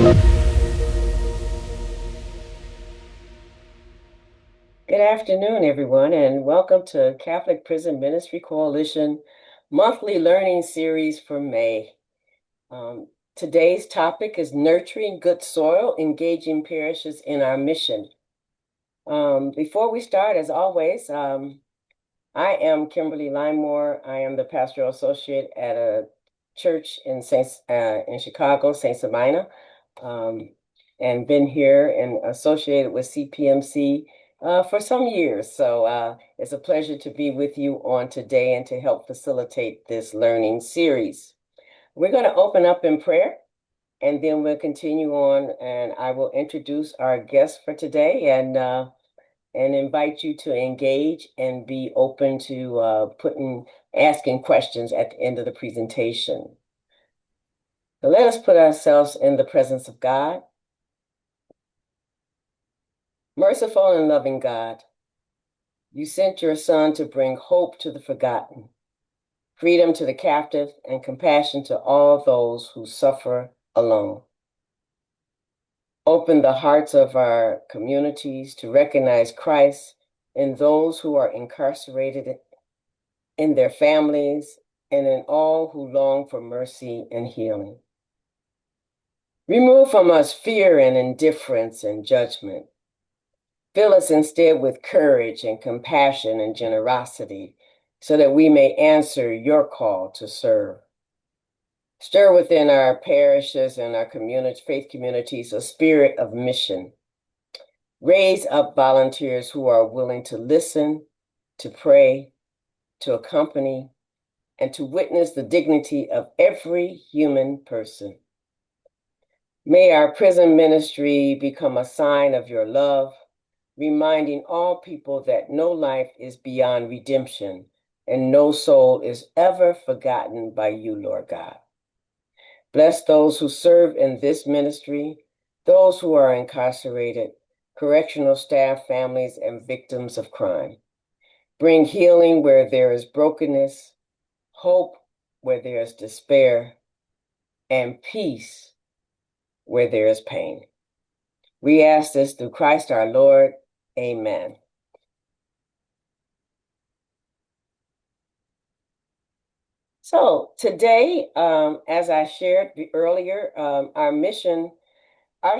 Good afternoon, everyone, and welcome to Catholic Prison Ministry Coalition monthly learning series for May. Today's topic is nurturing good soil, engaging parishes in our mission. Before we start, as always, I am Kimberly Limemore. I am the pastoral associate at a church in Chicago, St. Sabina, and been here and associated with CPMC for some years. So it's a pleasure to be with you on today and to help facilitate this learning series. We're going to open up in prayer, and then we'll continue on, and I will introduce our guest for today and invite you to engage and be open to asking questions at the end of the presentation. So let us put ourselves in the presence of God. Merciful and loving God, you sent your Son to bring hope to the forgotten, freedom to the captive, and compassion to all those who suffer alone. Open the hearts of our communities to recognize Christ in those who are incarcerated, in their families, and in all who long for mercy and healing. Remove from us fear and indifference and judgment. Fill us instead with courage and compassion and generosity, so that we may answer your call to serve. Stir within our parishes and our faith communities a spirit of mission. Raise up volunteers who are willing to listen, to pray, to accompany, and to witness the dignity of every human person. May our prison ministry become a sign of your love, reminding all people that no life is beyond redemption and no soul is ever forgotten by you, Lord God. Bless those who serve in this ministry, those who are incarcerated, correctional staff, families, and victims of crime. Bring healing where there is brokenness, hope where there is despair, and peace where there is pain. We ask this through Christ our Lord. Amen. So today, as I shared earlier, our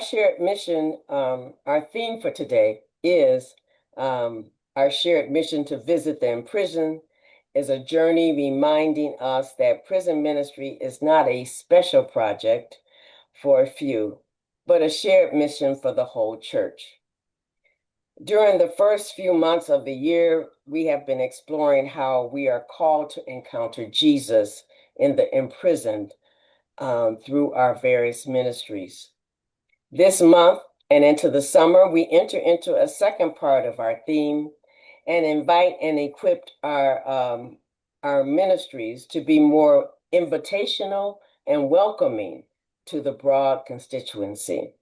shared mission, our theme for today is our shared mission to visit the imprisoned is a journey reminding us that prison ministry is not a special project for a few, but a shared mission for the whole church. During the first few months of the year, we have been exploring how we are called to encounter Jesus in the imprisoned through our various ministries. This month and into the summer, we enter into a second part of our theme and invite and equip our ministries to be more invitational and welcoming to the broad constituency.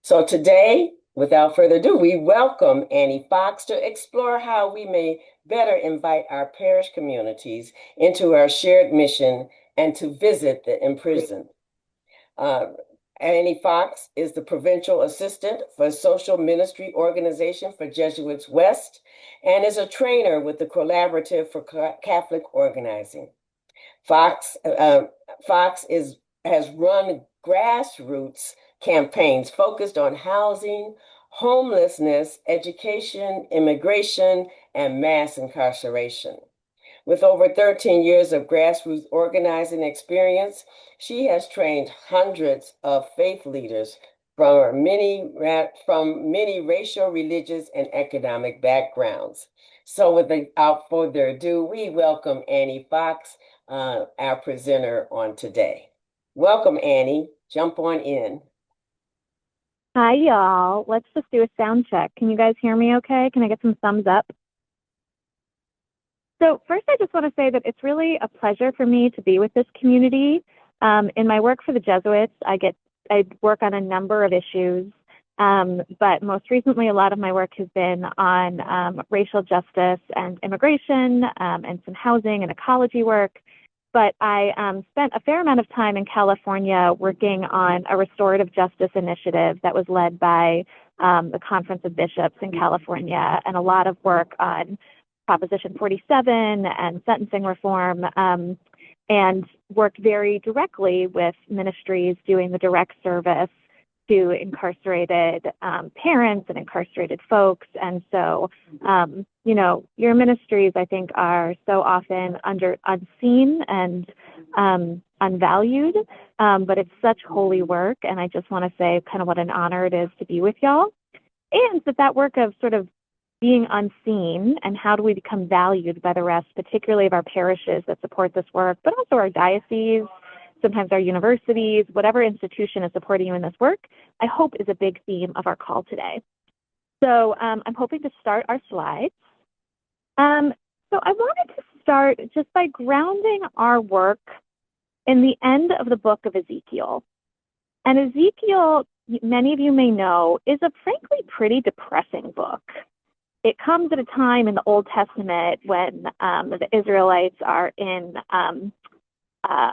So today, without further ado, we welcome Annie Fox to explore how we may better invite our parish communities into our shared mission and to visit the imprisoned. Annie Fox is the Provincial Assistant for Social Ministry Organization for Jesuits West and is a trainer with the Collaborative for Catholic Organizing. Fox has run grassroots campaigns focused on housing, homelessness, education, immigration, and mass incarceration. With over 13 years of grassroots organizing experience, she has trained hundreds of faith leaders from many racial, religious, and economic backgrounds. So without further ado, we welcome Annie Fox, our presenter on today. Welcome, Annie. Jump on in. Hi, y'all. Let's just do a sound check. Can you guys hear me okay? Can I get some thumbs up? So first, I just want to say that it's really a pleasure for me to be with this community. In my work for the Jesuits, I work on a number of issues, but most recently, a lot of my work has been on racial justice and immigration and some housing and ecology work. But I spent a fair amount of time in California working on a restorative justice initiative that was led by the Conference of Bishops in California, and a lot of work on Proposition 47 and sentencing reform, and worked very directly with ministries doing the direct service to incarcerated parents and incarcerated folks. And so, you know, your ministries, I think, are so often unseen and unvalued, but it's such holy work. And I just want to say kind of what an honor it is to be with y'all. And that work of sort of being unseen and how do we become valued by the rest, particularly of our parishes that support this work, but also our dioceses, sometimes our universities, whatever institution is supporting you in this work, I hope is a big theme of our call today. So I'm hoping to start our slides. So I wanted to start just by grounding our work in the end of the book of Ezekiel. And Ezekiel, many of you may know, is a frankly pretty depressing book. It comes at a time in the Old Testament when the Israelites are in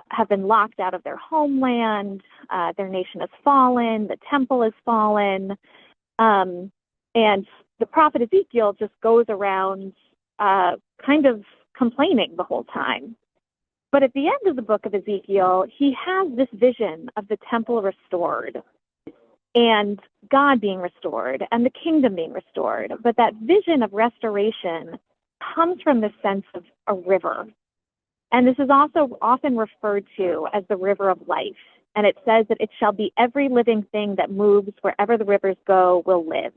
have been locked out of their homeland, their nation has fallen, the temple has fallen, and the prophet Ezekiel just goes around kind of complaining the whole time. But at the end of the book of Ezekiel, he has this vision of the temple restored and God being restored and the kingdom being restored. But that vision of restoration comes from the sense of a river. And this is also often referred to as the river of life. And it says that it shall be every living thing that moves wherever the rivers go will live.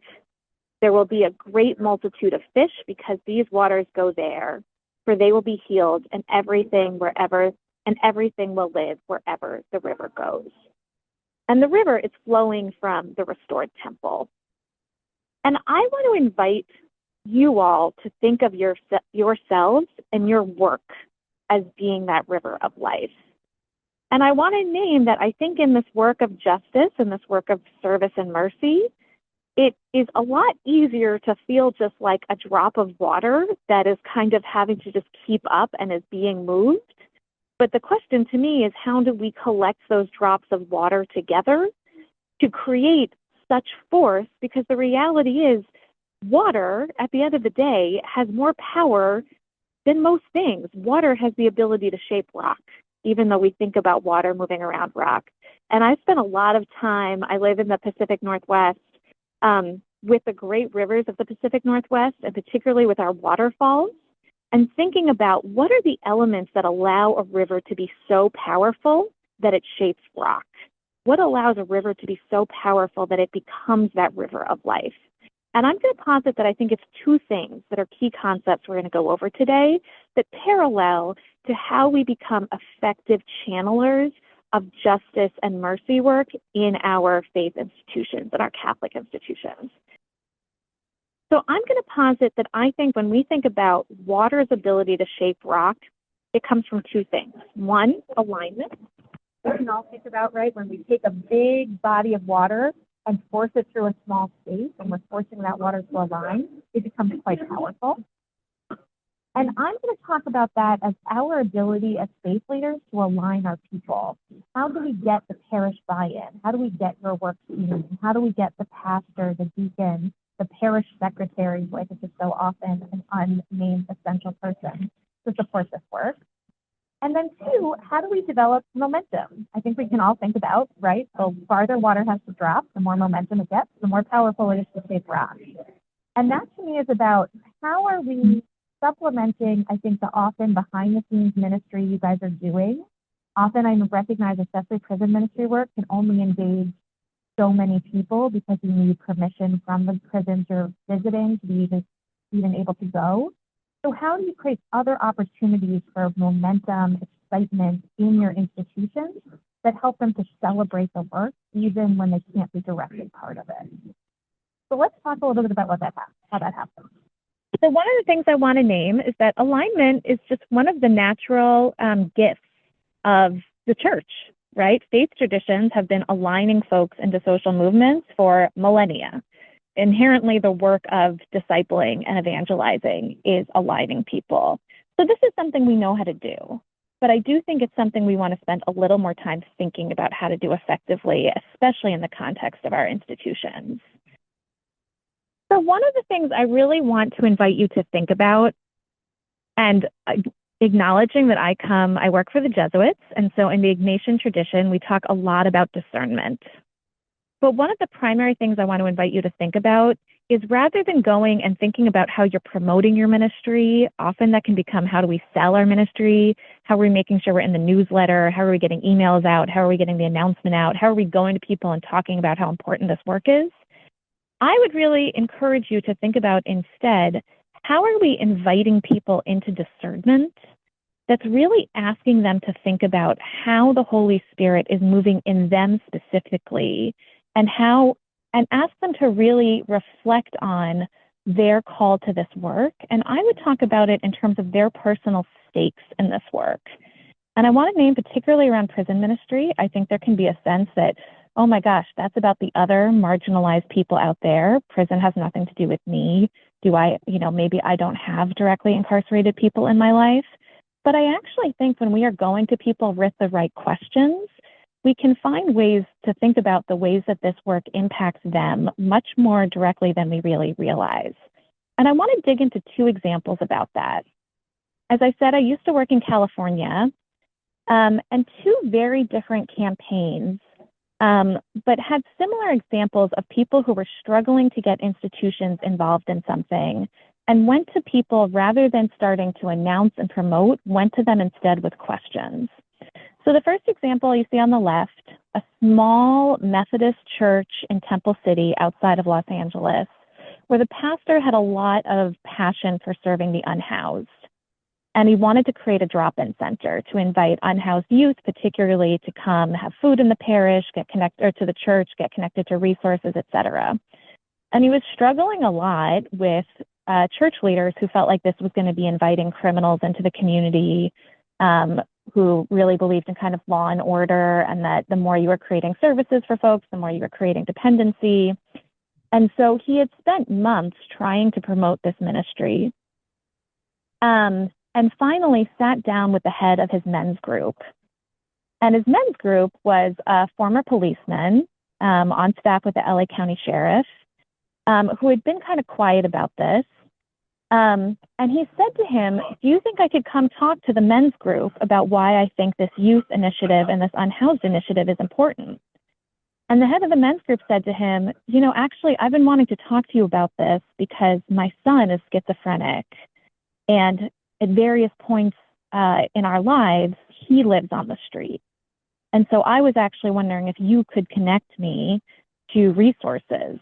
There will be a great multitude of fish because these waters go there, for they will be healed, and everything will live wherever the river goes. And the river is flowing from the restored temple. And I want to invite you all to think of yourselves and your work as being that river of life. And I want to name that I think in this work of justice and this work of service and mercy, it is a lot easier to feel just like a drop of water that is kind of having to just keep up and is being moved. But the question to me is, how do we collect those drops of water together to create such force? Because the reality is, water, at the end of the day, has more power than most things. Water has the ability to shape rock, even though we think about water moving around rock. And I spent a lot of time, I live in the Pacific Northwest, with the great rivers of the Pacific Northwest, and particularly with our waterfalls, and thinking about what are the elements that allow a river to be so powerful that it shapes rock? What allows a river to be so powerful that it becomes that river of life? And I'm going to posit that I think it's two things that are key concepts we're going to go over today that parallel to how we become effective channelers of justice and mercy work in our faith institutions, in our Catholic institutions. So I'm going to posit that I think when we think about water's ability to shape rock, it comes from two things. One, alignment. We can all think about, right, when we take a big body of water and force it through a small space, and we're forcing that water to align, it becomes quite powerful. And I'm going to talk about that as our ability as faith leaders to align our people. How do we get the parish buy-in? How do we get your work team? How do we get the pastor, the deacon, the parish secretary, who I think is so often an unnamed essential person, to support this work? And then two, how do we develop momentum? I think we can all think about, right, the farther water has to drop, the more momentum it gets, the more powerful it is to shape rock. And that to me is about how are we supplementing, I think, the often behind-the-scenes ministry you guys are doing. Often I recognize, especially prison ministry work, can only engage so many people because you need permission from the prisons you're visiting to be even able to go. So how do you create other opportunities for momentum, excitement in your institutions that help them to celebrate the work even when they can't be directly part of it? So let's talk a little bit about how that happens. So one of the things I want to name is that alignment is just one of the natural gifts of the church, right? Faith traditions have been aligning folks into social movements for millennia. Inherently, the work of discipling and evangelizing is aligning people. So this is something we know how to do. but I do think it's something we want to spend a little more time thinking about how to do effectively, especially in the context of our institutions. So one of the things I really want to invite you to think about, and acknowledging that I work for the Jesuits, and so in the Ignatian tradition, we talk a lot about discernment. But one of the primary things I want to invite you to think about is, rather than going and thinking about how you're promoting your ministry, often that can become, how do we sell our ministry? How are we making sure we're in the newsletter? How are we getting emails out? How are we getting the announcement out? How are we going to people and talking about how important this work is? I would really encourage you to think about instead, how are we inviting people into discernment that's really asking them to think about how the Holy Spirit is moving in them specifically, and ask them to really reflect on their call to this work. And I would talk about it in terms of their personal stakes in this work. And I want to name, particularly around prison ministry, I think there can be a sense that, oh my gosh, that's about the other marginalized people out there. Prison has nothing to do with me. Maybe I don't have directly incarcerated people in my life. But I actually think when we are going to people with the right questions, we can find ways to think about the ways that this work impacts them much more directly than we really realize. And I want to dig into two examples about that. As I said, I used to work in California, and two very different campaigns, but had similar examples of people who were struggling to get institutions involved in something, and went to people, rather than starting to announce and promote, went to them instead with questions. So the first example you see on the left, a small Methodist church in Temple City outside of Los Angeles, where the pastor had a lot of passion for serving the unhoused. And he wanted to create a drop-in center to invite unhoused youth, particularly, to come have food in the parish, get connected to the church, get connected to resources, etc. And he was struggling a lot with church leaders who felt like this was going to be inviting criminals into the community, who really believed in kind of law and order, and that the more you were creating services for folks, the more you were creating dependency. And so he had spent months trying to promote this ministry, and finally sat down with the head of his men's group. And his men's group was a former policeman on staff with the LA County Sheriff, who had been kind of quiet about this. And he said to him, do you think I could come talk to the men's group about why I think this youth initiative and this unhoused initiative is important? And the head of the men's group said to him, actually, I've been wanting to talk to you about this because my son is schizophrenic. And at various points in our lives, he lives on the street. And so I was actually wondering if you could connect me to resources.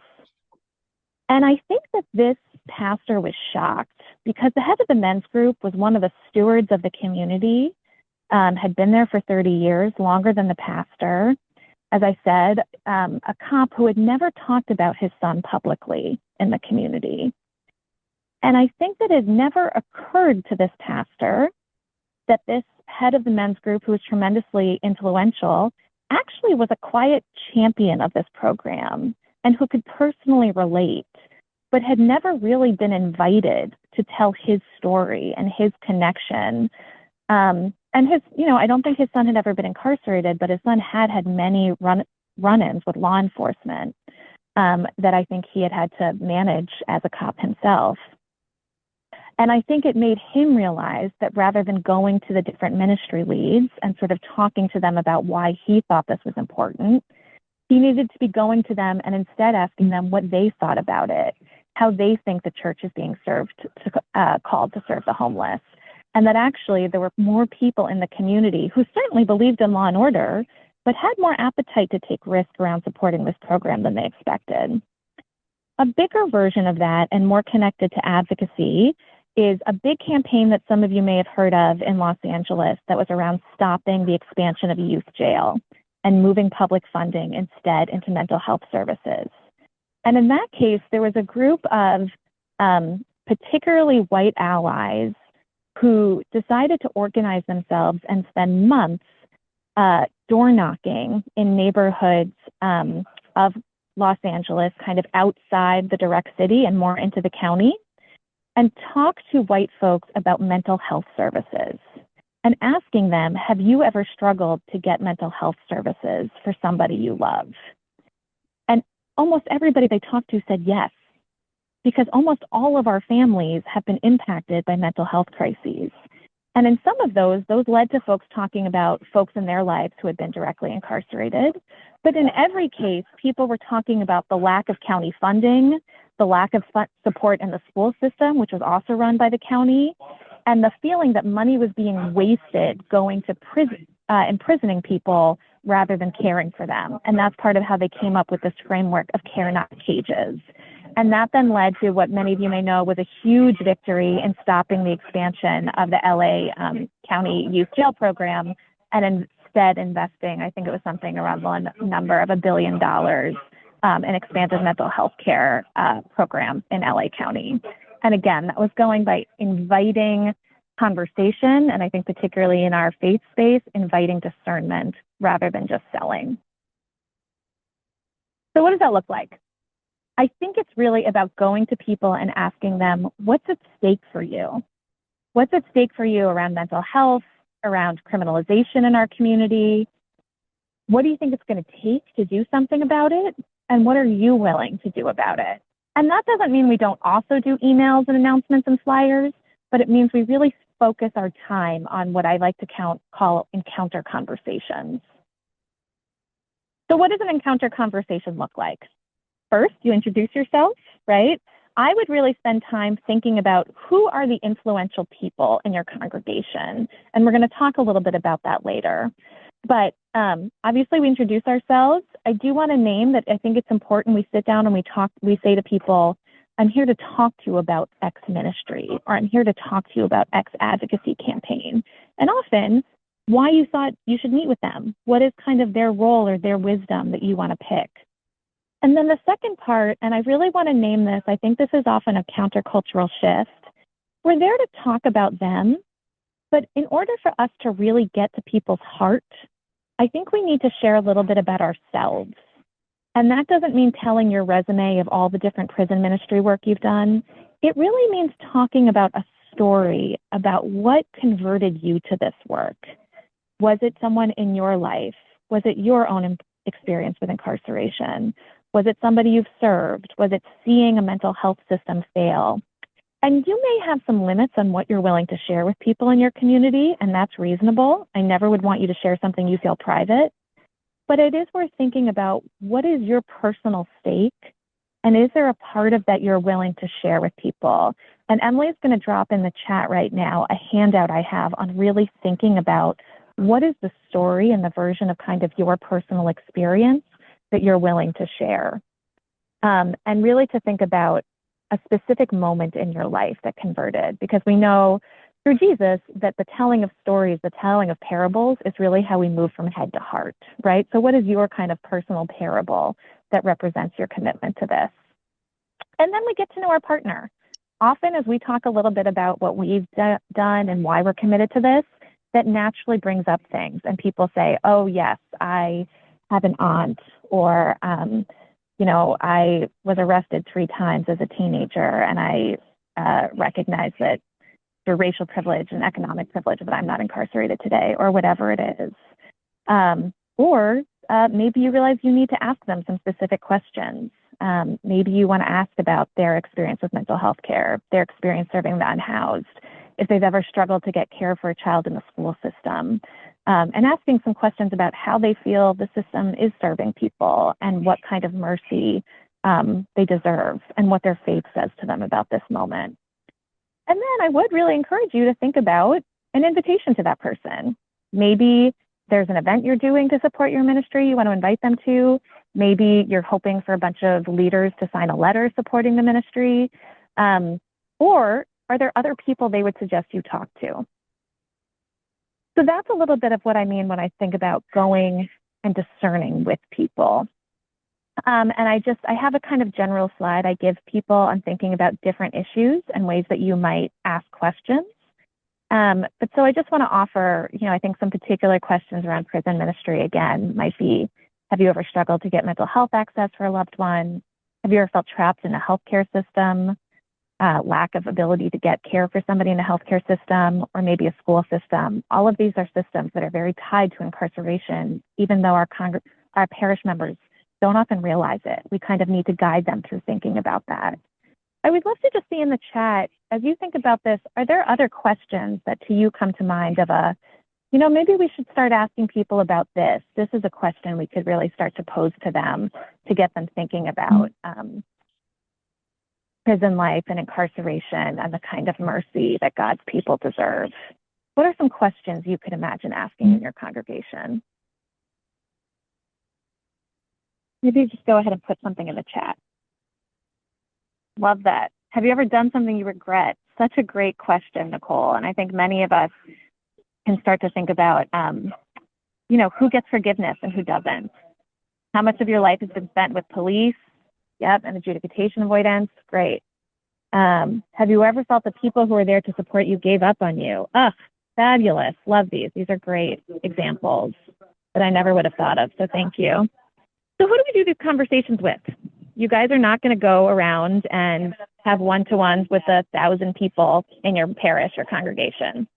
And I think that this pastor was shocked, because the head of the men's group was one of the stewards of the community, had been there for 30 years, longer than the pastor. As I said, a cop who had never talked about his son publicly in the community. And I think that it never occurred to this pastor that this head of the men's group, who was tremendously influential, actually was a quiet champion of this program and who could personally relate, but had never really been invited to tell his story and his connection. And his, I don't think his son had ever been incarcerated, but his son had many run-ins with law enforcement that I think he had to manage as a cop himself. And I think it made him realize that rather than going to the different ministry leads and sort of talking to them about why he thought this was important, he needed to be going to them and instead asking them what they thought about it, how they think the church is being called to serve the homeless. And that actually there were more people in the community who certainly believed in law and order, but had more appetite to take risk around supporting this program than they expected. A bigger version of that, and more connected to advocacy, is a big campaign that some of you may have heard of in Los Angeles that was around stopping the expansion of a youth jail and moving public funding instead into mental health services. And in that case, there was a group of particularly white allies who decided to organize themselves and spend months door knocking in neighborhoods of Los Angeles, kind of outside the direct city and more into the county, and talk to white folks about mental health services and asking them, have you ever struggled to get mental health services for somebody you love? And almost everybody they talked to said yes, because almost all of our families have been impacted by mental health crises. And in some of those led to folks talking about folks in their lives who had been directly incarcerated. But in every case, people were talking about the lack of county funding, the lack of support in the school system, which was also run by the county, and the feeling that money was being wasted going to imprisoning people rather than caring for them. And that's part of how they came up with this framework of care, not cages. And that then led to what many of you may know was a huge victory in stopping the expansion of the LA County Youth Jail Program, and instead investing, I think it was something around the number of $1 billion in expanded mental health care programs in LA County. And again, that was going by inviting conversation, and I think particularly in our faith space, inviting discernment rather than just selling. So what does that look like? I think it's really about going to people and asking them, what's at stake for you? What's at stake for you around mental health, around criminalization in our community? What do you think it's going to take to do something about it? And what are you willing to do about it? And that doesn't mean we don't also do emails and announcements and flyers, but it means we really focus our time on what I like to call encounter conversations. So what does an encounter conversation look like? First, you introduce yourself, right? I would really spend time thinking about who are the influential people in your congregation. And we're going to talk a little bit about that later. But obviously, we introduce ourselves. I do want to name that I think it's important we sit down and we say to people, I'm here to talk to you about X ministry, or I'm here to talk to you about X advocacy campaign. And often, why you thought you should meet with them. What is kind of their role or their wisdom that you want to pick? And then the second part, and I really want to name this, I think this is often a countercultural shift. We're there to talk about them, but in order for us to really get to people's heart, I think we need to share a little bit about ourselves. And that doesn't mean telling your resume of all the different prison ministry work you've done. It really means talking about a story about what converted you to this work. Was it someone in your life? Was it your own experience with incarceration? Was it somebody you've served? Was it seeing a mental health system fail? And you may have some limits on what you're willing to share with people in your community, and that's reasonable. I never would want you to share something you feel private. But it is worth thinking about, what is your personal stake? And is there a part of that you're willing to share with people? And Emily is going to drop in the chat right now a handout I have on really thinking about what is the story and the version of kind of your personal experience that you're willing to share. And really to think about a specific moment in your life that converted, because we know through Jesus that the telling of stories, the telling of parables is really how we move from head to heart, right? So what is your kind of personal parable that represents your commitment to this? And then we get to know our partner. Often as we talk a little bit about what we've done and why we're committed to this, that naturally brings up things. And people say, oh yes, I have an aunt, or, I was arrested 3 times as a teenager, and I recognize that through racial privilege and economic privilege that I'm not incarcerated today, or whatever it is. Or maybe you realize you need to ask them some specific questions. Maybe you want to ask about their experience with mental health care, their experience serving the unhoused, if they've ever struggled to get care for a child in the school system, and asking some questions about how they feel the system is serving people and what kind of mercy they deserve and what their faith says to them about this moment. And then I would really encourage you to think about an invitation to that person. Maybe there's an event you're doing to support your ministry you want to invite them to. Maybe you're hoping for a bunch of leaders to sign a letter supporting the ministry. Or are there other people they would suggest you talk to? So that's a little bit of what I mean when I think about going and discerning with people. And I have a kind of general slide I give people on thinking about different issues and ways that you might ask questions. But so I just want to offer, I think some particular questions around prison ministry, again, might be, have you ever struggled to get mental health access for a loved one? Have you ever felt trapped in a healthcare system? lack of ability to get care for somebody in a healthcare system or maybe a school system. All of these are systems that are very tied to incarceration, even though our parish members don't often realize it. We kind of need to guide them through thinking about that. I would love to just see in the chat, as you think about this, are there other questions that to you come to mind of maybe we should start asking people about this. This is a question we could really start to pose to them to get them thinking about prison life and incarceration and the kind of mercy that God's people deserve. What are some questions you could imagine asking in your congregation? Maybe just go ahead and put something in the chat. Love that. Have you ever done something you regret? Such a great question, Nicole. And I think many of us can start to think about, who gets forgiveness and who doesn't. How much of your life has been spent with police? Yep, and adjudication avoidance. Great. Have you ever felt the people who are there to support you gave up on you? Ugh, fabulous. Love these. These are great examples that I never would have thought of. So thank you. So who do we do these conversations with? You guys are not going to go around and have one-to-ones with 1,000 people in your parish or congregation.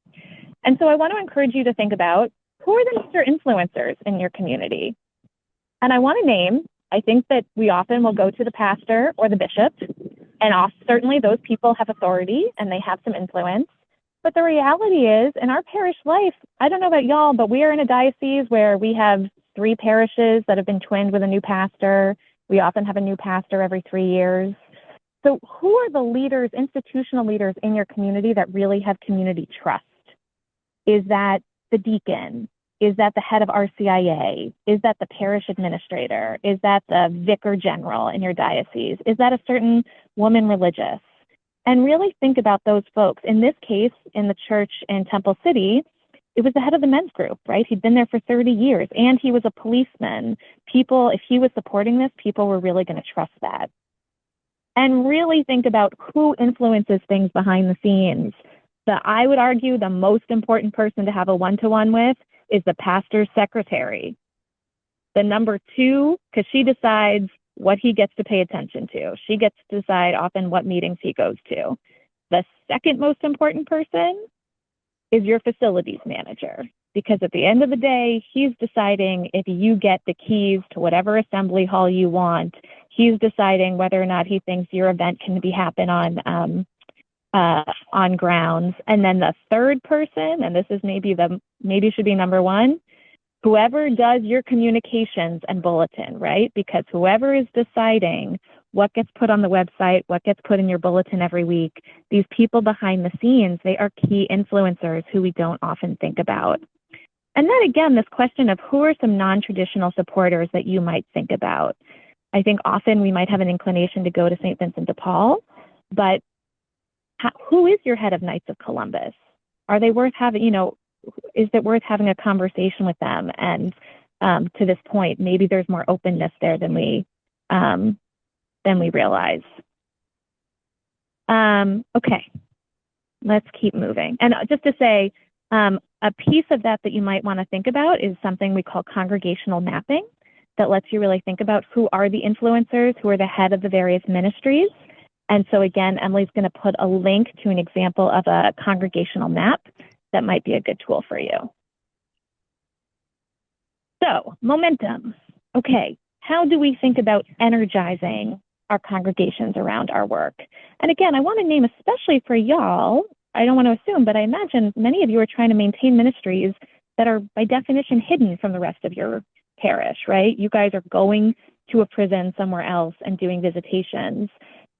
And so I want to encourage you to think about who are the major influencers in your community. And I want to name, I think that we often will go to the pastor or the bishop, and certainly those people have authority and they have some influence. But the reality is, in our parish life, I don't know about y'all, but we are in a diocese where we have 3 parishes that have been twinned with a new pastor. We often have a new pastor every 3 years. So who are the leaders, institutional leaders in your community that really have community trust? Is that the deacon? Is that the head of RCIA? Is that the parish administrator? Is that the vicar general in your diocese? Is that a certain woman religious? And really think about those folks. In this case, in the church in Temple City, it was the head of the men's group, right? He'd been there for 30 years and he was a policeman. People, if he was supporting this, people were really going to trust that. And really think about who influences things behind the scenes. I would argue the most important person to have a one-to-one with is the pastor's secretary. The number 2, because she decides what he gets to pay attention to. She gets to decide often what meetings he goes to. The second most important person is your facilities manager, because at the end of the day, he's deciding if you get the keys to whatever assembly hall you want. He's deciding whether or not he thinks your event can happen on grounds. And then the third person, and this is maybe should be number 1, whoever does your communications and bulletin, right? Because whoever is deciding what gets put on the website, what gets put in your bulletin every week, these people behind the scenes, they are key influencers who we don't often think about. And then again, this question of who are some non-traditional supporters that you might think about. I think often we might have an inclination to go to St. Vincent de Paul, but who is your head of Knights of Columbus? Are they worth having, is it worth having a conversation with them? And to this point, maybe there's more openness there than we realize. Okay, let's keep moving. And just to say, a piece of that you might want to think about is something we call congregational mapping that lets you really think about who are the influencers, who are the head of the various ministries. And so again, Emily's going to put a link to an example of a congregational map that might be a good tool for you. So, momentum. Okay, how do we think about energizing our congregations around our work? And again, I want to name, especially for y'all, I don't want to assume, but I imagine many of you are trying to maintain ministries that are by definition hidden from the rest of your parish, right? You guys are going to a prison somewhere else and doing visitations.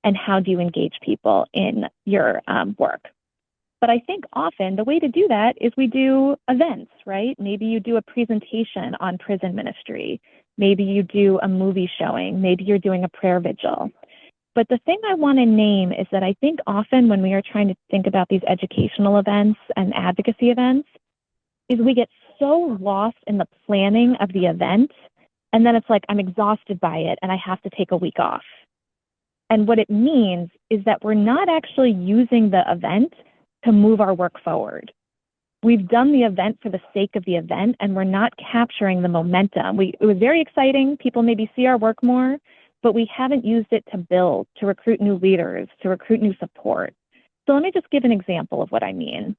And how do you engage people in your work? But I think often the way to do that is we do events, right? Maybe you do a presentation on prison ministry. Maybe you do a movie showing. Maybe you're doing a prayer vigil. But the thing I want to name is that I think often when we are trying to think about these educational events and advocacy events, is we get so lost in the planning of the event, and then it's like, I'm exhausted by it and I have to take a week off. And what it means is that we're not actually using the event to move our work forward. We've done the event for the sake of the event, and we're not capturing the momentum. It was very exciting. People maybe see our work more, but we haven't used it to build, to recruit new leaders, to recruit new support. So let me just give an example of what I mean.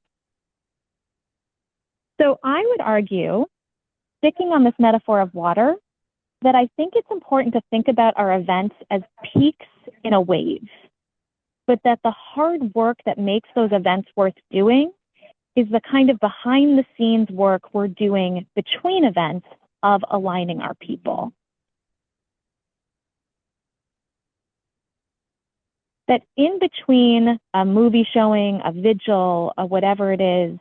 So I would argue, sticking on this metaphor of water, that I think it's important to think about our events as peaks in a wave, but that the hard work that makes those events worth doing is the kind of behind the scenes work we're doing between events of aligning our people. That in between a movie showing, a vigil, a whatever it is,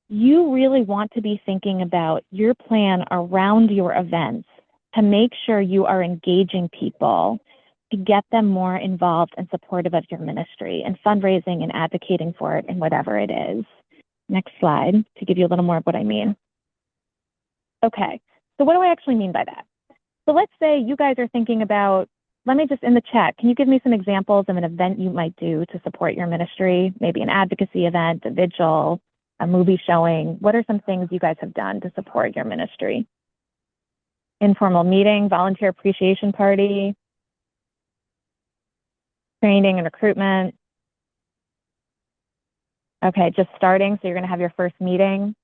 you really want to be thinking about your plan around your events to make sure you are engaging people to get them more involved and supportive of your ministry and fundraising and advocating for it and whatever it is. Next slide to give you a little more of what I mean. Okay, so what do I actually mean by that? So let's say you guys are thinking about, let me just in the chat, can you give me some examples of an event you might do to support your ministry? Maybe an advocacy event, a vigil, a movie showing. What are some things you guys have done to support your ministry? Informal meeting, volunteer appreciation party, training and recruitment. Okay, just starting, so you're going to have your first meeting,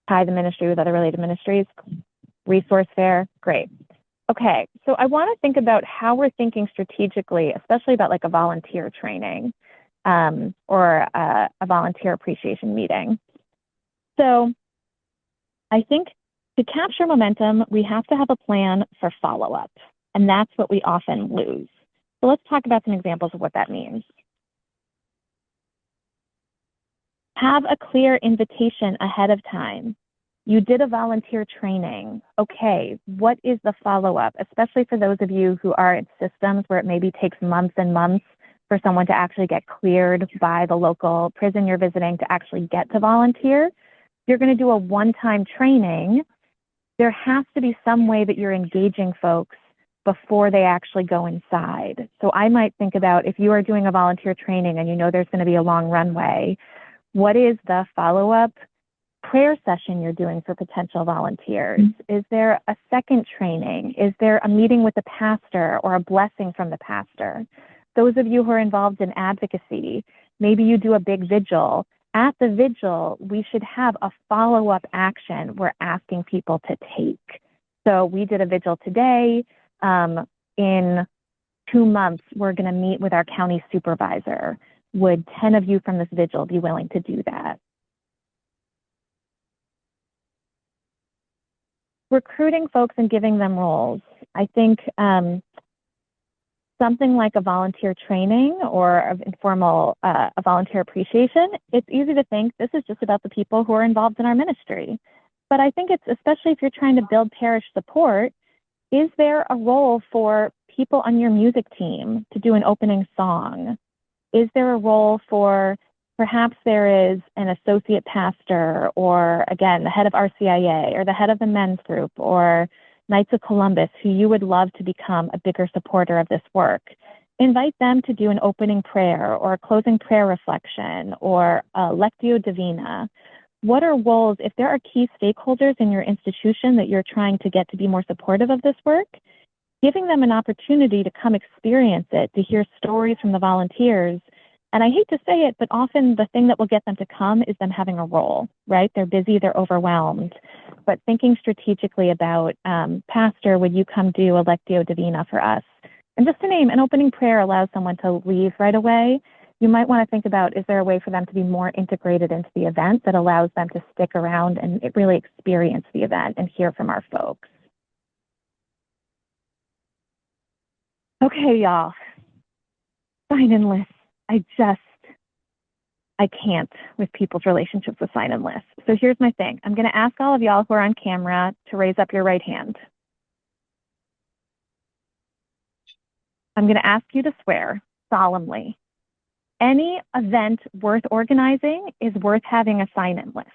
tie the ministry with other related ministries, resource fair, great. Okay, so I want to think about how we're thinking strategically, especially about like a volunteer training or a volunteer appreciation meeting. So I think to capture momentum, we have to have a plan for follow-up, and that's what we often lose. So let's talk about some examples of what that means. Have a clear invitation ahead of time. You did a volunteer training. Okay, what is the follow-up, especially for those of you who are in systems where it maybe takes months and months for someone to actually get cleared by the local prison you're visiting to actually get to volunteer. If you're going to do a one-time training, there has to be some way that you're engaging folks before they actually go inside. So I might think about, if you are doing a volunteer training and you know there's going to be a long runway, what is the follow-up prayer session you're doing for potential volunteers? Is there a second training? Is there a meeting with the pastor or a blessing from the pastor? Those of you who are involved in advocacy, maybe you do a big vigil. At the vigil, we should have a follow-up action we're asking people to take. So we did a vigil today. In 2 months, we're going to meet with our county supervisor. Would 10 of you from this vigil be willing to do that? Recruiting folks and giving them roles. I think something like a volunteer training or of informal a volunteer appreciation, it's easy to think this is just about the people who are involved in our ministry. But I think it's, especially if you're trying to build parish support, is there a role for people on your music team to do an opening song? Is there a role for, perhaps there is an associate pastor or, again, the head of RCIA or the head of the men's group or Knights of Columbus who you would love to become a bigger supporter of this work? Invite them to do an opening prayer or a closing prayer reflection or a Lectio Divina. What are roles, if there are key stakeholders in your institution that you're trying to get to be more supportive of this work, giving them an opportunity to come experience it, to hear stories from the volunteers. And I hate to say it, but often the thing that will get them to come is them having a role, right? They're busy, they're overwhelmed. But thinking strategically about, Pastor, would you come do a Lectio Divina for us? And just to name, an opening prayer allows someone to leave right away. You might want to think about, is there a way for them to be more integrated into the event that allows them to stick around and really experience the event and hear from our folks? Okay, y'all. Sign-in lists. I can't with people's relationships with sign-in lists. So here's my thing. I'm going to ask all of y'all who are on camera to raise up your right hand. I'm going to ask you to swear solemnly. Any event worth organizing is worth having a sign-in list.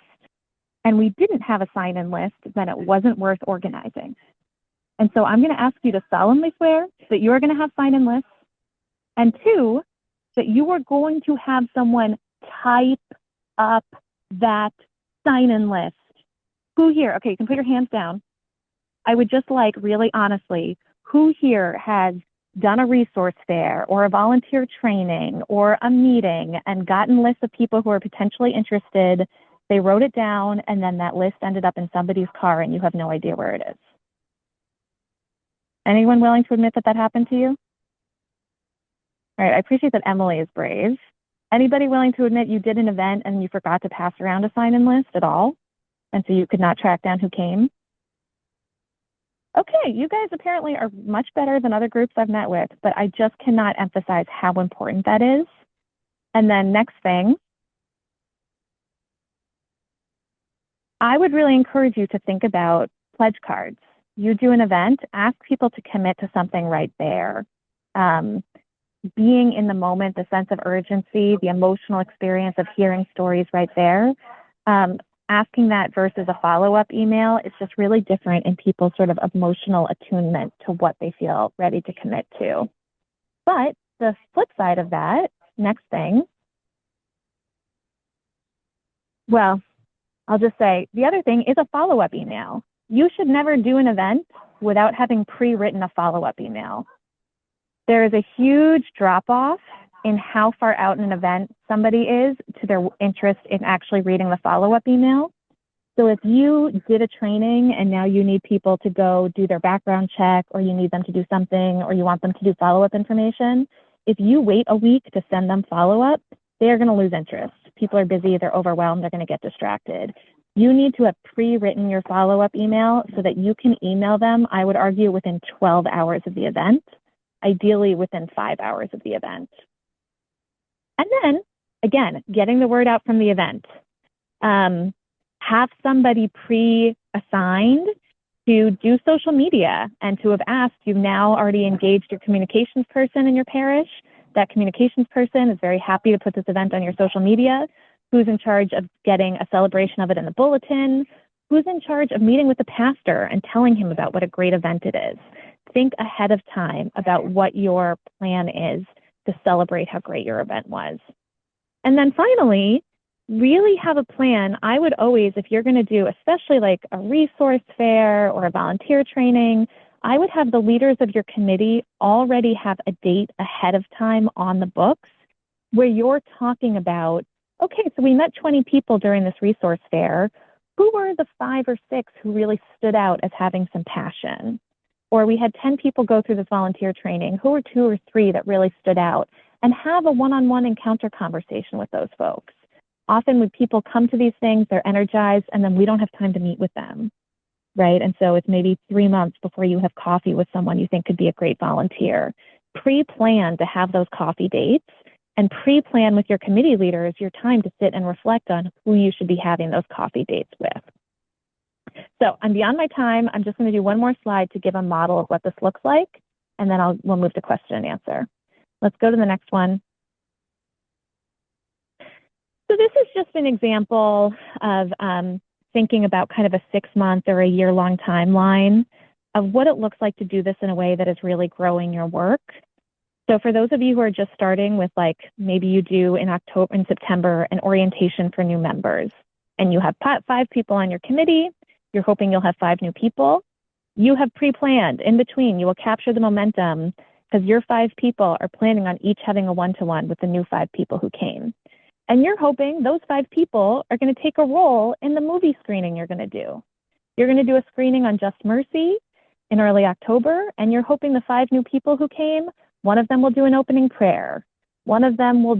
And we didn't have a sign-in list, then it wasn't worth organizing. And so I'm going to ask you to solemnly swear that you are going to have sign-in lists. And 2, that you are going to have someone type up that sign-in list. Who here, okay, you can put your hands down. I would just like, really honestly, who here has done a resource fair or a volunteer training or a meeting and gotten lists of people who are potentially interested. They wrote it down, and then that list ended up in somebody's car and you have no idea where it is. Anyone willing to admit that that happened to you? All right, I appreciate that Emily is brave. Anybody willing to admit you did an event and you forgot to pass around a sign-in list at all? And so you could not track down who came? Okay, you guys apparently are much better than other groups I've met with, but I just cannot emphasize how important that is. And then next thing, I would really encourage you to think about pledge cards. You do an event, ask people to commit to something right there. Being in the moment, the sense of urgency, the emotional experience of hearing stories right there, asking that versus a follow-up email is just really different in people's sort of emotional attunement to what they feel ready to commit to. But the flip side of that, next thing, well, I'll just say the other thing is a follow-up email. You should never do an event without having pre-written a follow-up email. There is a huge drop-off in how far out in an event somebody is to their interest in actually reading the follow-up email. So if you did a training and now you need people to go do their background check, or you need them to do something, or you want them to do follow-up information, if you wait a week to send them follow-up, they are going to lose interest. People are busy, they're overwhelmed, they're going to get distracted. You need to have pre-written your follow-up email so that you can email them, I would argue, within 12 hours of the event, ideally within 5 hours of the event. And then, again, getting the word out from the event. Have somebody pre-assigned to do social media and to have asked, you've now already engaged your communications person in your parish. That communications person is very happy to put this event on your social media. Who's in charge of getting a celebration of it in the bulletin? Who's in charge of meeting with the pastor and telling him about what a great event it is? Think ahead of time about what your plan is to celebrate how great your event was. And then finally, really have a plan. I would always, if you're going to do, especially like a resource fair or a volunteer training, I would have the leaders of your committee already have a date ahead of time on the books where you're talking about, okay, so we met 20 people during this resource fair. Who were the 5 or 6 who really stood out as having some passion? Or we had 10 people go through this volunteer training. Who were 2 or 3 that really stood out? And have a one-on-one encounter conversation with those folks. Often when people come to these things, they're energized, and then we don't have time to meet with them, right? And so it's maybe 3 months before you have coffee with someone you think could be a great volunteer. Pre-plan to have those coffee dates, and pre-plan with your committee leaders your time to sit and reflect on who you should be having those coffee dates with. So I'm beyond my time. I'm just going to do one more slide to give a model of what this looks like, and then we'll move to question and answer. Let's go to the next one. So this is just an example of thinking about kind of a 6-month or a year-long timeline of what it looks like to do this in a way that is really growing your work. So for those of you who are just starting with, like, maybe you do in September, an orientation for new members, and you have 5 people on your committee, you're hoping you'll have 5 new people. You have pre-planned in between, you will capture the momentum because your 5 people are planning on each having a one-to-one with the new 5 people who came. And you're hoping those 5 people are going to take a role in the movie screening you're going to do. You're going to do a screening on Just Mercy in early October, and you're hoping the 5 new people who came, one of them will do an opening prayer. One of them will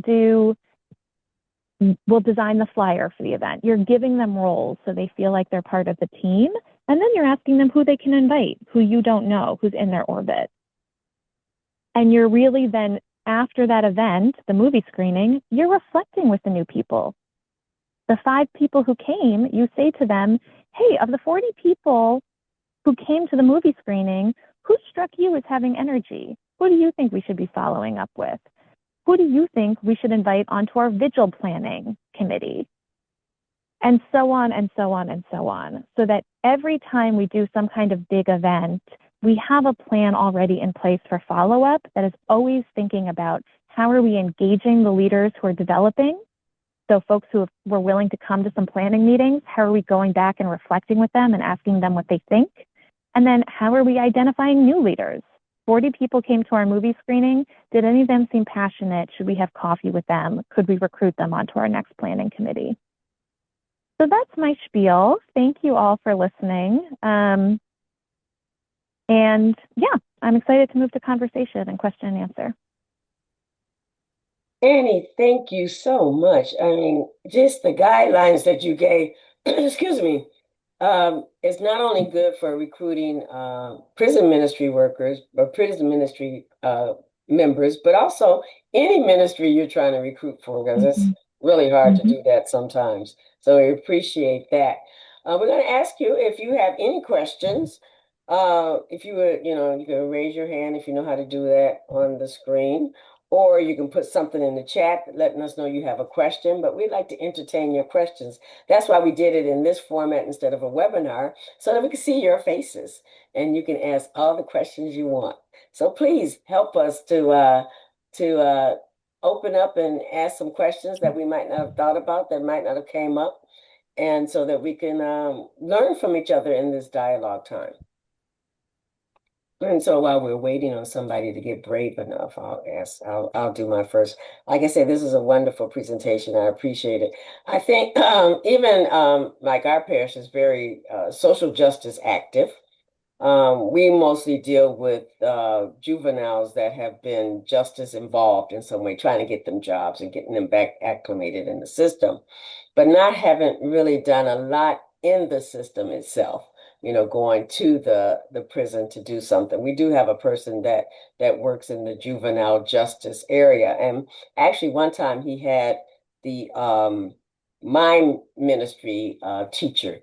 design the flyer for the event. You're giving them roles so they feel like they're part of the team. And then you're asking them who they can invite, who you don't know, who's in their orbit. And you're really then, after that event, the movie screening, you're reflecting with the new people. The 5 people who came, you say to them, hey, of the 40 people who came to the movie screening, who struck you as having energy? Who do you think we should be following up with? Who do you think we should invite onto our vigil planning committee? And so on and so on and so on. So that every time we do some kind of big event, we have a plan already in place for follow-up that is always thinking about how are we engaging the leaders who are developing. So folks who were willing to come to some planning meetings, how are we going back and reflecting with them and asking them what they think? And then how are we identifying new leaders? 40 people came to our movie screening. Did any of them seem passionate? Should we have coffee with them? Could we recruit them onto our next planning committee? So that's my spiel. Thank you all for listening. And yeah, I'm excited to move to conversation and question and answer. Annie, thank you so much. I mean, just the guidelines that you gave, excuse me, is not only good for recruiting prison ministry workers or prison ministry members, but also any ministry you're trying to recruit for, because it's really hard to do that sometimes. So we appreciate that. We're going to ask you if you have any questions. If you would, you can raise your hand if you know how to do that on the screen, or you can put something in the chat letting us know you have a question, but we'd like to entertain your questions. That's why we did it in this format instead of a webinar, so that we can see your faces and you can ask all the questions you want. So please help us to open up and ask some questions that we might not have thought about, that might not have came up, and so that we can learn from each other in this dialogue time. And so while we're waiting on somebody to get brave enough, I'll do my first. Like I said, this is a wonderful presentation. I appreciate it. I think even like our parish is very social justice active. We mostly deal with juveniles that have been justice involved in some way, trying to get them jobs and getting them back acclimated in the system, but not haven't really done a lot in the system itself. Going to the prison to do something. We do have a person that works in the juvenile justice area, and actually one time he had the mime ministry teacher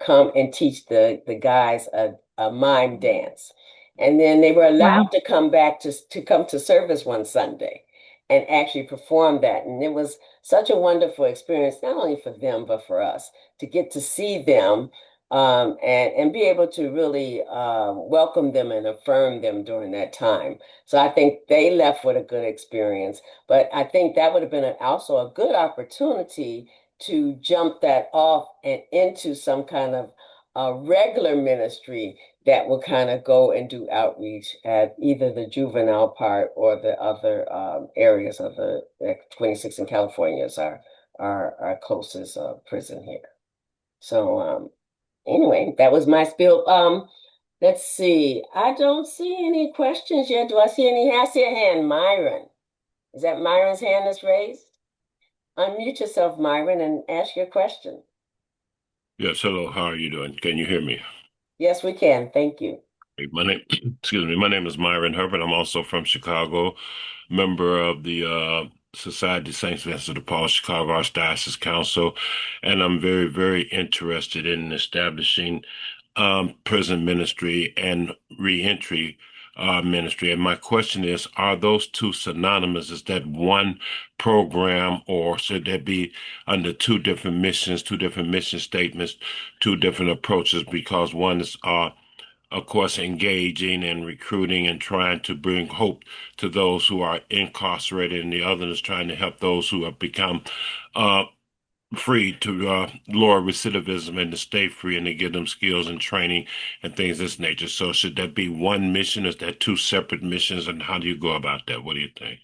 come and teach the guys a mime dance. And then they were allowed to come back to come to service one Sunday and actually perform that. And it was such a wonderful experience, not only for them, but for us to get to see them and be able to really welcome them and affirm them during that time. So I think they left with a good experience. But I think that would have been also a good opportunity to jump that off and into some kind of regular ministry that will kind of go and do outreach at either the juvenile part or the other areas of the 26 in California is our closest prison here. So anyway, that was my spiel. Let's see. I don't see any questions yet. Do I see any? I see a hand, Myron. Is that Myron's hand that's raised? Unmute yourself, Myron, and ask your question. Yes, hello. How are you doing? Can you hear me? Yes, we can. Thank you. My name, excuse me. My name is Myron Herbert. I'm also from Chicago, member of the Society of Saints Vincent de Paul Chicago Archdiocese Council, and I'm very, very interested in establishing prison ministry and reentry ministry. And my question is, are those two synonymous? Is that one program, or should there be under two different missions, two different mission statements, two different approaches? Because one is of course, engaging and recruiting and trying to bring hope to those who are incarcerated, and the other is trying to help those who have become uh, free to lower recidivism and to stay free and to give them skills and training and things of this nature. So should that be one mission? Is that two separate missions? And how do you go about that? What do you think?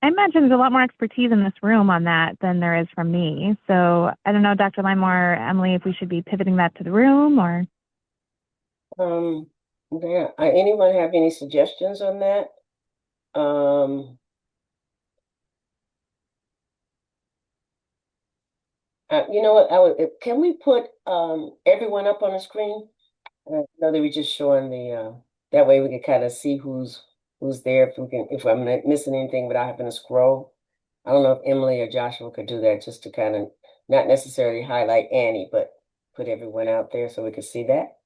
I imagine there's a lot more expertise in this room on that than there is from me. So I don't know, Dr. Limor, Emily, if we should be pivoting that to the room or. Yeah. Anyone have any suggestions on that? You know what? Can we put everyone up on the screen? I know that we're just showing the that way we can kind of see who's there if I'm not missing anything without having to scroll. I don't know if Emily or Joshua could do that just to kind of not necessarily highlight Annie, but put everyone out there so we could see that.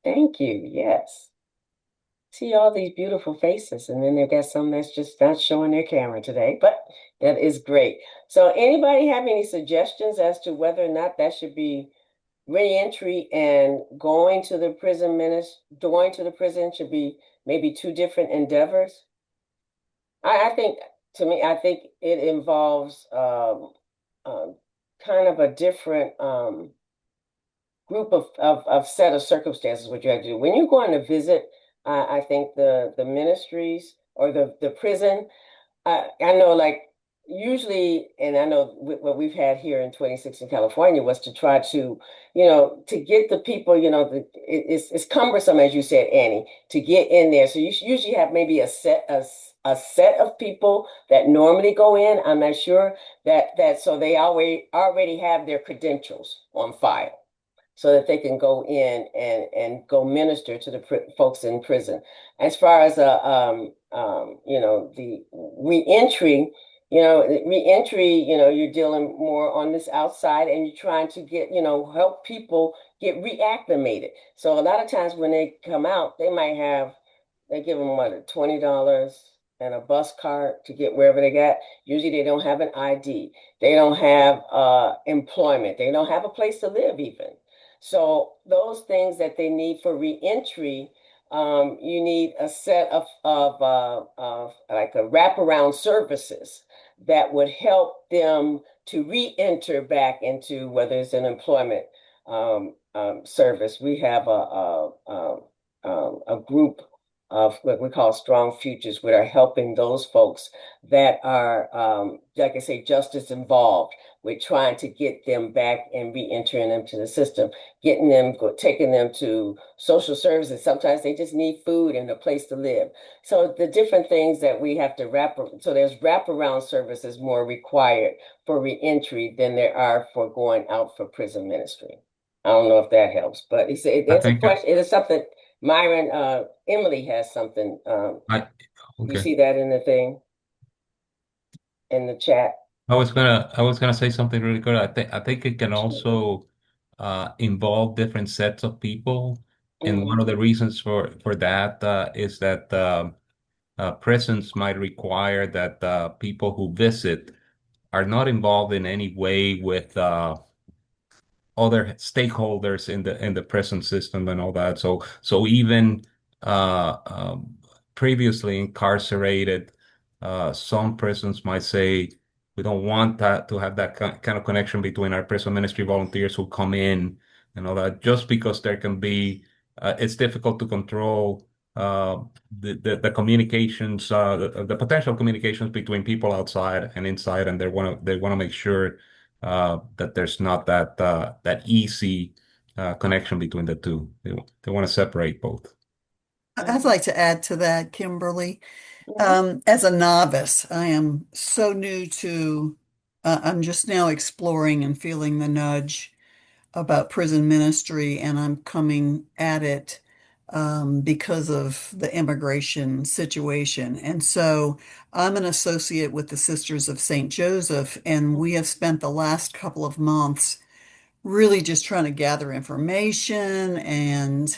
Thank you. Yes. See all these beautiful faces, and then they've got some that's just not showing their camera today, but that is great. So anybody have any suggestions as to whether or not that should be reentry and going to the prison should be maybe two different endeavors? I think, to me, I think it involves kind of a different group of set of circumstances what you have to do. When you're going to visit, I think the ministries or the prison, I know, like, usually, and I know what we've had here in 26 in California was to try to, to get the people, it's cumbersome, as you said, Annie, to get in there. So you usually have maybe a set of people that normally go in. I'm not sure that so they already have their credentials on file so that they can go in and go minister to the folks in prison. As far as the reentry, you're dealing more on this outside, and you're trying to get, help people get reacclimated. So a lot of times when they come out, they give them what, $20 and a bus card to get wherever they got. Usually they don't have an ID. They don't have employment. They don't have a place to live even. So those things that they need for reentry, you need a set of like a wraparound services that would help them to re-enter back into whether it's an employment service. We have a group of what we call Strong Futures, which are helping those folks that are, like I say, justice involved. We're trying to get them back and re-entering them to the system, taking them to social services. Sometimes they just need food and a place to live. So the different things that we have to so there's wraparound services more required for re-entry than there are for going out for prison ministry. I don't know if that helps, but I it's a think question. It is something. Myron, Emily has something. I You okay. see that in the thing in the chat? I was gonna say something really good. I think it can also involve different sets of people, and one Mm-hmm. of the reasons for that is that prisons might require that people who visit are not involved in any way with other stakeholders in the present system and all that. So even uh, um, previously incarcerated, some prisons might say we don't want that to have that kind of connection between our prison ministry volunteers who come in and all that, just because there can be it's difficult to control the communications, the potential communications between people outside and inside, and they want to make sure that there's not that easy connection between the two. They want to separate both. I'd like to add to that, Kimberly. Mm-hmm. As a novice, I am so new to, I'm just now exploring and feeling the nudge about prison ministry, and I'm coming at it because of the immigration situation. And so I'm an associate with the Sisters of St. Joseph, and we have spent the last couple of months really just trying to gather information and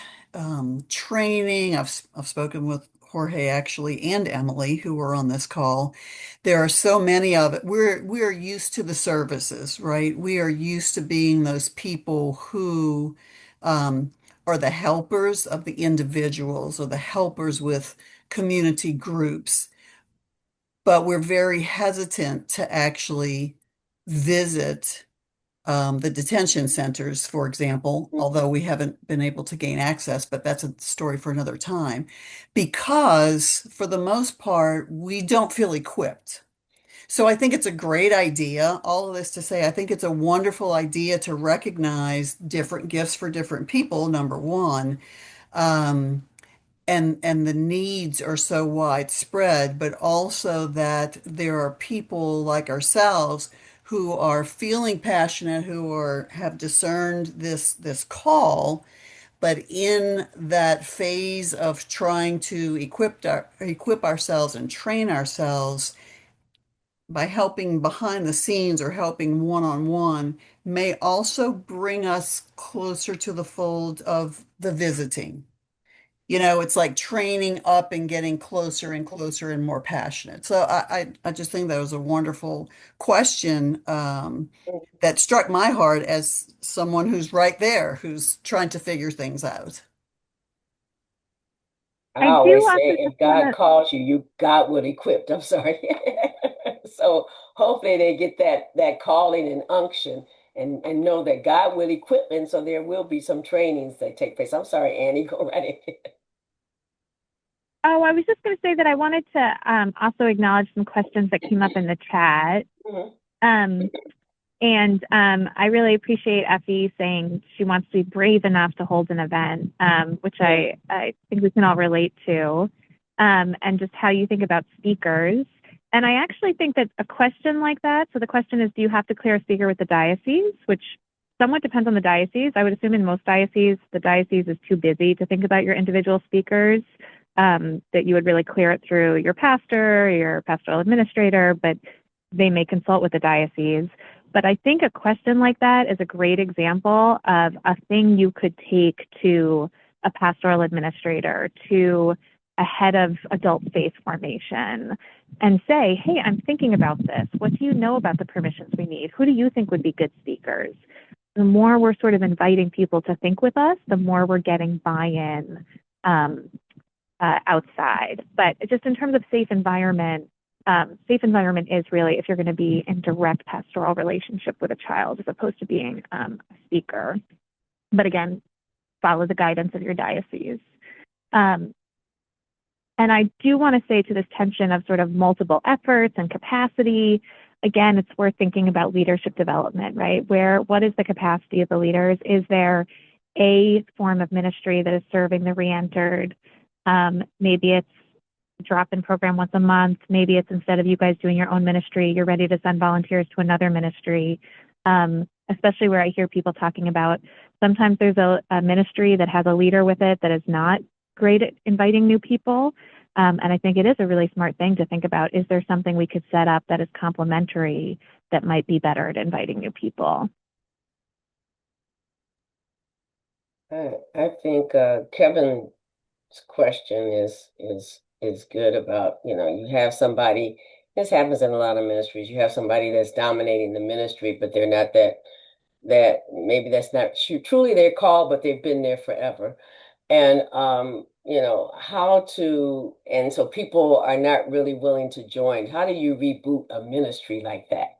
training. I've spoken with Jorge actually and Emily who were on this call. There are so many of it. We're used to the services, right? We are used to being those people who um, are the helpers of the individuals or the helpers with community groups, but we're very hesitant to actually visit the detention centers, for example, although we haven't been able to gain access, but that's a story for another time, because for the most part, we don't feel equipped. So I think it's a great idea. All of this to say, I think it's a wonderful idea to recognize different gifts for different people, number one. Um, and the needs are so widespread, but also that there are people like ourselves who are feeling passionate, who are have discerned this call, but in that phase of trying to equip ourselves and train ourselves by helping behind the scenes or helping one-on-one may also bring us closer to the fold of the visiting. It's like training up and getting closer and closer and more passionate. So I just think that was a wonderful question that struck my heart as someone who's right there, who's trying to figure things out. I I do always say, also just if want God to, calls you, you God would equipped. I'm sorry. So hopefully they get that calling and unction, and know that God will equip, and so there will be some trainings that take place. I'm sorry, Annie, go right ahead. Oh, I was just going to say that I wanted to also acknowledge some questions that came up in the chat. Mm-hmm. I really appreciate Effie saying she wants to be brave enough to hold an event, which I think we can all relate to, and just how you think about speakers. And I actually think that a question like that, so the question is, do you have to clear a speaker with the diocese, which somewhat depends on the diocese. I would assume in most dioceses, the diocese is too busy to think about your individual speakers, that you would really clear it through your pastor, your pastoral administrator, but they may consult with the diocese. But I think a question like that is a great example of a thing you could take to a pastoral administrator, to a head of adult faith formation, and say, hey, I'm thinking about this. What do you know about the permissions we need? Who do you think would be good speakers? The more we're sort of inviting people to think with us, the more we're getting buy-in outside. But just in terms of safe environment is really if you're going to be in direct pastoral relationship with a child as opposed to being a speaker. But again, follow the guidance of your diocese. And I do want to say to this tension of sort of multiple efforts and capacity, again, it's worth thinking about leadership development, right? What is the capacity of the leaders? Is there a form of ministry that is serving the re-entered? Maybe it's drop-in program once a month. Maybe it's instead of you guys doing your own ministry, you're ready to send volunteers to another ministry, especially where I hear people talking about sometimes there's a ministry that has a leader with it that is not great at inviting new people. And I think it is a really smart thing to think about, is there something we could set up that is complementary that might be better at inviting new people? I think Kevin's question is good about, you have somebody, this happens in a lot of ministries, you have somebody that's dominating the ministry, but they're not that maybe that's not truly their call, but they've been there forever. And and so people are not really willing to join. How do you reboot a ministry like that?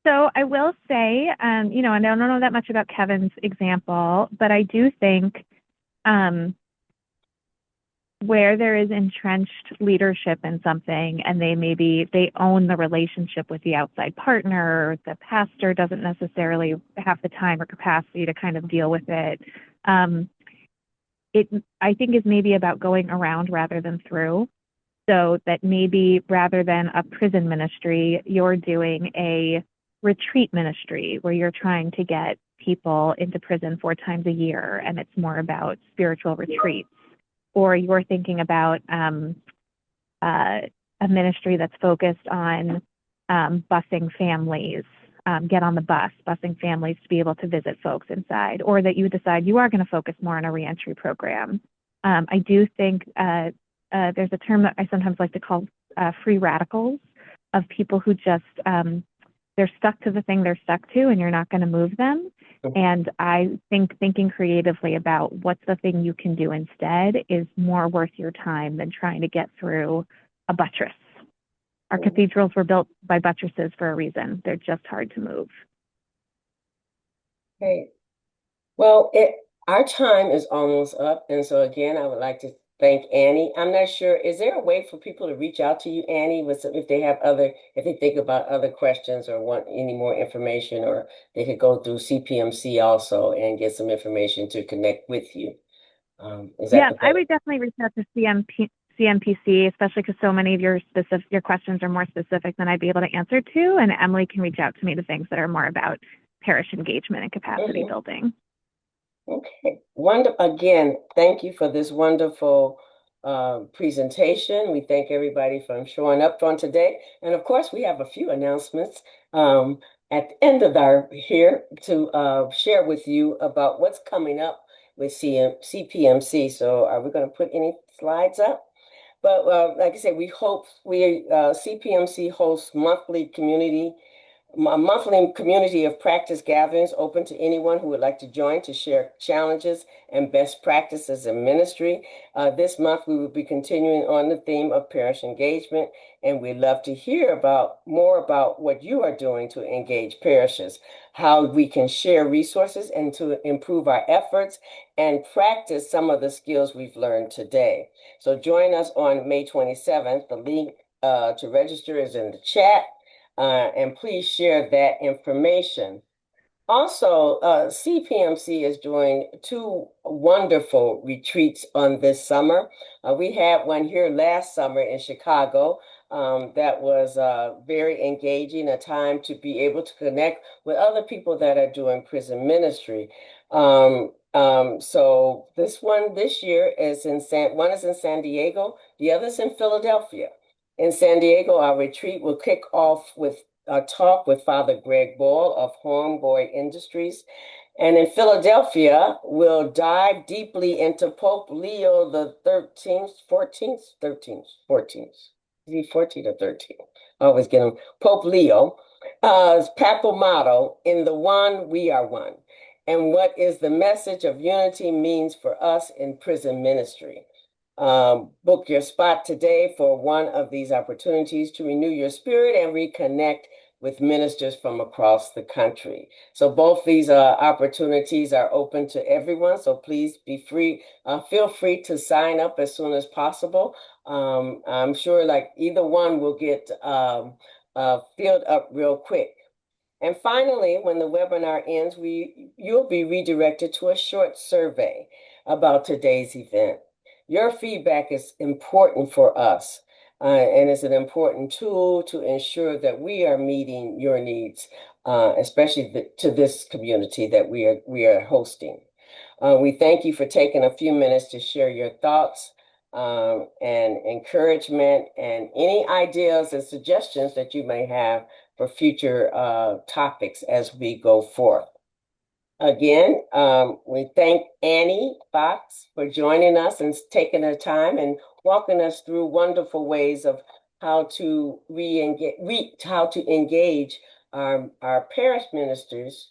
So I will say, and I don't know that much about Kevin's example, but I do think where there is entrenched leadership in something and they own the relationship with the outside partner, the pastor doesn't necessarily have the time or capacity to kind of deal with it. It, I think, is maybe about going around rather than through. So that maybe rather than a prison ministry, you're doing a retreat ministry where you're trying to get people into prison 4 times a year, and it's more about spiritual retreats. Or you're thinking about a ministry that's focused on busing families, get on the bus, busing families to be able to visit folks inside, or that you decide you are going to focus more on a reentry program. I do think there's a term that I sometimes like to call free radicals, of people who just, they're stuck to the thing they're stuck to and you're not going to move them. And I think thinking creatively about what's the thing you can do instead is more worth your time than trying to get through a buttress. Our cathedrals were built by buttresses for a reason. They're just hard to move. Okay. Well, our time is almost up. And so again, I would like to thank Annie. I'm not sure, is there a way for people to reach out to you, Annie, if they think about other questions or want any more information, or they could go through CPMC also and get some information to connect with you? Yes, I would definitely reach out to CMPC, especially because so many of your questions are more specific than I'd be able to answer to. And Emily can reach out to me to things that are more about parish engagement and capacity building. Okay. Again, thank you for this wonderful presentation. We thank everybody for showing up on today. And of course, we have a few announcements at the end of our here to share with you about what's coming up with CPMC. So are we going to put any slides up? But like I said, CPMC hosts monthly community A monthly community of practice gatherings open to anyone who would like to join to share challenges and best practices in ministry. This month, we will be continuing on the theme of parish engagement, and we'd love to hear more about what you are doing to engage parishes, how we can share resources and to improve our efforts and practice some of the skills we've learned today. So join us on May 27th. The link to register is in the chat. And please share that information. Also, CPMC is doing 2 wonderful retreats on this summer. We had one here last summer in Chicago. That was very engaging, a time to be able to connect with other people that are doing prison ministry. So this year is one is in San Diego, the other is in Philadelphia. In San Diego, our retreat will kick off with a talk with Father Greg Ball of Homeboy Industries. And in Philadelphia, we'll dive deeply into Pope Leo the 13th, 14th, 13th, 14th. Is he 14 or 13? I always get him. Pope Leo, papal motto, in the one, we are one. And what is the message of unity means for us in prison ministry. Book your spot today for one of these opportunities to renew your spirit and reconnect with ministers from across the country. So both these opportunities are open to everyone. So please feel free to sign up as soon as possible. I'm sure like either one will get filled up real quick. And finally, when the webinar ends, you'll be redirected to a short survey about today's event. Your feedback is important for us, and it's an important tool to ensure that we are meeting your needs, especially to this community that we are hosting. We thank you for taking a few minutes to share your thoughts and encouragement and any ideas and suggestions that you may have for future topics as we go forth. Again, we thank Annie Fox for joining us and taking her time and walking us through wonderful ways of how to engage our parish ministers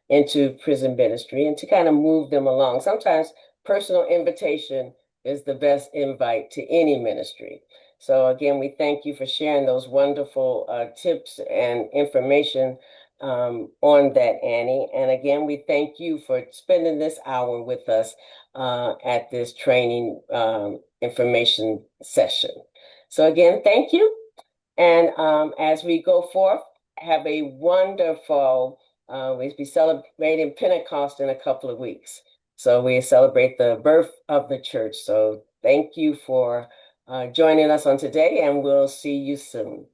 into prison ministry and to kind of move them along. Sometimes personal invitation is the best invite to any ministry. So again, we thank you for sharing those wonderful tips and information on that, Annie. And again, we thank you for spending this hour with us at this training information session. So again, thank you. And as we go forth, have a wonderful, we'll be celebrating Pentecost in a couple of weeks. So we celebrate the birth of the church. So thank you for joining us on today, and we'll see you soon.